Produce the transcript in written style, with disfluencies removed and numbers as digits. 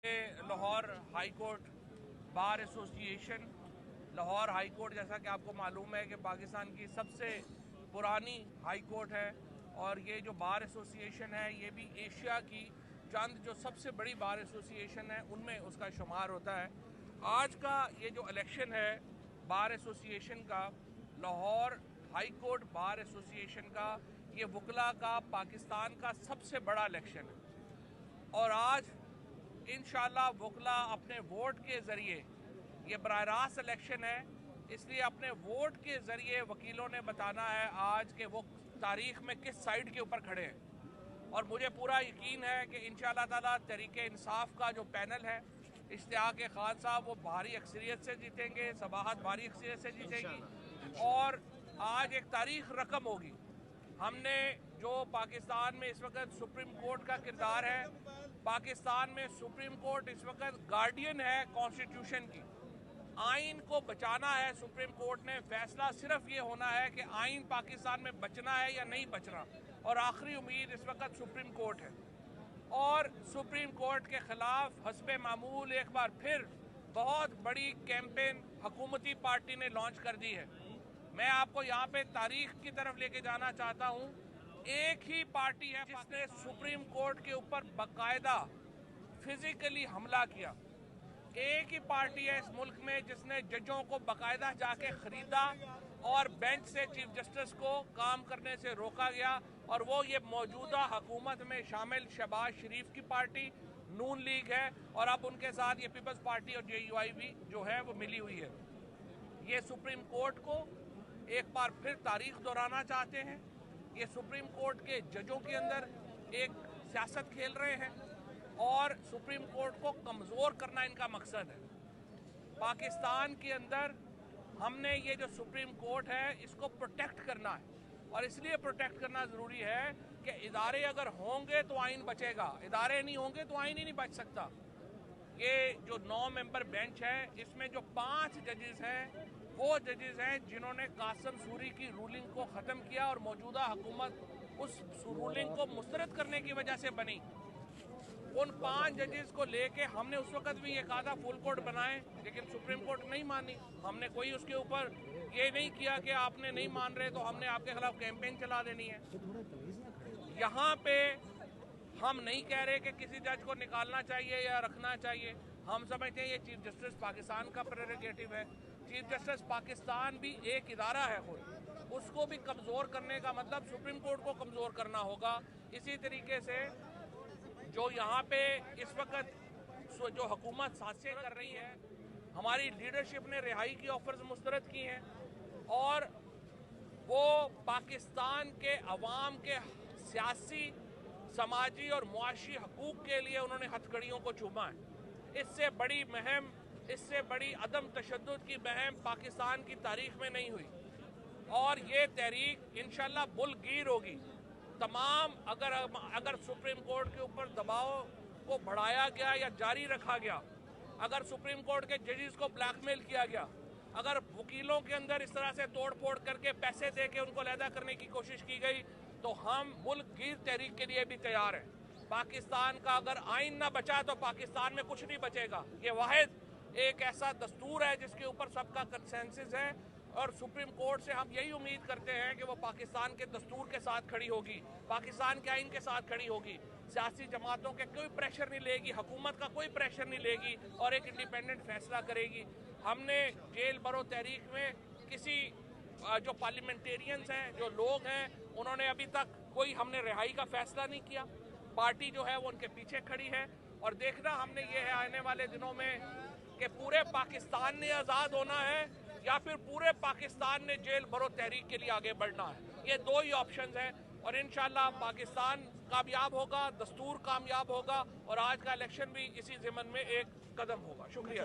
Lahore high court bar association Lahore high court, जैसा कि आपको मालूम है कि पाकिस्तान की सबसे पुरानी हाई कोर्ट है और ये जो बार एसोसिएशन है ये भी एशिया की चंद जो सबसे बड़ी बार एसोसिएशन है उनमें उसका शुमार होता है। आज का ये जो इलेक्शन है बार एसोसिएशन का, Lahore high court bar association का, ये वकला का पाकिस्तान का सबसे बड़ा इलेक्शन है और आज इंशाअल्लाह वकला अपने वोट के ज़रिए, ये बराह रास्त इलेक्शन है इसलिए अपने वोट के ज़रिए वकीलों ने बताना है आज के वो तारीख़ में किस साइड के ऊपर खड़े हैं। और मुझे पूरा यकीन है कि इंशाअल्लाह ताला तहरीक इंसाफ का जो पैनल है, इश्तियाक खान साहब वो भारी अक्सरियत से जीतेंगे, सबाहत भारी अक्सरियत से जीतेगी और आज एक तारीख़ रकम होगी। हमने जो पाकिस्तान में इस वक्त सुप्रीम कोर्ट का किरदार है, पाकिस्तान में सुप्रीम कोर्ट इस वक्त गार्डियन है कॉन्स्टिट्यूशन की, आइन को बचाना है। सुप्रीम कोर्ट ने फैसला सिर्फ ये होना है कि आइन पाकिस्तान में बचना है या नहीं बचना, और आखिरी उम्मीद इस वक्त सुप्रीम कोर्ट है। और सुप्रीम कोर्ट के खिलाफ हस्बे मामूल एक बार फिर बहुत बड़ी कैंपेन हुकूमती पार्टी ने लॉन्च कर दी है। मैं आपको यहाँ पे तारीख की तरफ लेके जाना चाहता हूँ। एक ही पार्टी है जिसने सुप्रीम कोर्ट के ऊपर बाकायदा फिजिकली हमला किया। एक ही पार्टी है इस मुल्क में जिसने जजों को बाकायदा जाके खरीदा और बेंच से चीफ जस्टिस को काम करने से रोका गया, और वो ये मौजूदा हुकूमत में शामिल शहबाज शरीफ की पार्टी नून लीग है और अब उनके साथ ये पीपल्स पार्टी और JUI भी जो है वो मिली हुई है। ये सुप्रीम कोर्ट को एक बार फिर तारीख दोहराना चाहते हैं। ये सुप्रीम कोर्ट के जजों के अंदर एक सियासत खेल रहे हैं और सुप्रीम कोर्ट को कमज़ोर करना इनका मकसद है। पाकिस्तान के अंदर हमने ये जो सुप्रीम कोर्ट है इसको प्रोटेक्ट करना है, और इसलिए प्रोटेक्ट करना ज़रूरी है कि इदारे अगर होंगे तो आइन बचेगा, इदारे नहीं होंगे तो आइन ही नहीं बच सकता। ये जो 9 मेंबर बेंच है इसमें जो 5 जजेस हैं वो जजेस हैं जिन्होंने कासिम सूरी की रूलिंग को ख़त्म किया और मौजूदा हुकूमत उस रूलिंग को मुस्तरद करने की वजह से बनी। उन 5 जजेस को लेके हमने उस वक्त भी ये कहा था फुल कोर्ट बनाएं, लेकिन सुप्रीम कोर्ट नहीं मानी। हमने कोई उसके ऊपर ये नहीं किया कि आपने नहीं मान रहे तो हमने आपके खिलाफ कैंपेन चला देनी है। यहाँ पे हम नहीं कह रहे कि किसी जज को निकालना चाहिए या रखना चाहिए। हम समझते हैं ये चीफ जस्टिस पाकिस्तान का प्रेरोगेटिव है। चीफ जस्टिस पाकिस्तान भी एक इदारा है खुद, उसको भी कमज़ोर करने का मतलब सुप्रीम कोर्ट को कमज़ोर करना होगा। इसी तरीके से जो यहाँ पे इस वक्त जो हुकूमत साजिशें कर रही है, हमारी लीडरशिप ने रिहाई की ऑफर्स मुस्तरद की हैं और वो पाकिस्तान के अवाम के सियासी, समाजी और मुआशी हकूक़ के लिए उन्होंने हथकड़ियों को चूमा है। इससे बड़ी मुहिम, इससे बड़ी अदम तशद्दुद की मुहिम पाकिस्तान की तारीख में नहीं हुई और ये तहरीक इंशाअल्लाह बुलगीर होगी। तमाम अगर सुप्रीम कोर्ट के ऊपर दबाव को बढ़ाया गया या जारी रखा गया, अगर सुप्रीम कोर्ट के जजेस को ब्लैकमेल किया गया, अगर वकीलों के अंदर इस तरह से तोड़ फोड़ करके पैसे दे के उनको अलहदा करने की कोशिश की गई, तो हम मुल्क-गिर तहरीक के लिए भी तैयार हैं। पाकिस्तान का अगर आइन ना बचा तो पाकिस्तान में कुछ नहीं बचेगा। ये वाहिद एक ऐसा दस्तूर है जिसके ऊपर सबका कंसेंसस है और सुप्रीम कोर्ट से हम यही उम्मीद करते हैं कि वो पाकिस्तान के दस्तूर के साथ खड़ी होगी, पाकिस्तान के आइन के साथ खड़ी होगी, सियासी जमातों के कोई प्रेशर नहीं लेगी, हुकूमत का कोई प्रेशर नहीं लेगी और एक इंडिपेंडेंट फैसला करेगी। हमने जेल भरो तहरीक में किसी जो पार्लियामेंटेरियंस हैं, जो लोग हैं, उन्होंने अभी तक कोई हमने रिहाई का फैसला नहीं किया। पार्टी जो है वो उनके पीछे खड़ी है और देखना हमने ये है आने वाले दिनों में कि पूरे पाकिस्तान ने आज़ाद होना है या फिर पूरे पाकिस्तान ने जेल भरो तहरीक के लिए आगे बढ़ना है। ये 2 ही ऑप्शंस हैं और इंशाअल्लाह पाकिस्तान कामयाब होगा, दस्तूर कामयाब होगा और आज का इलेक्शन भी इसी ज़िमन में एक कदम होगा। शुक्रिया।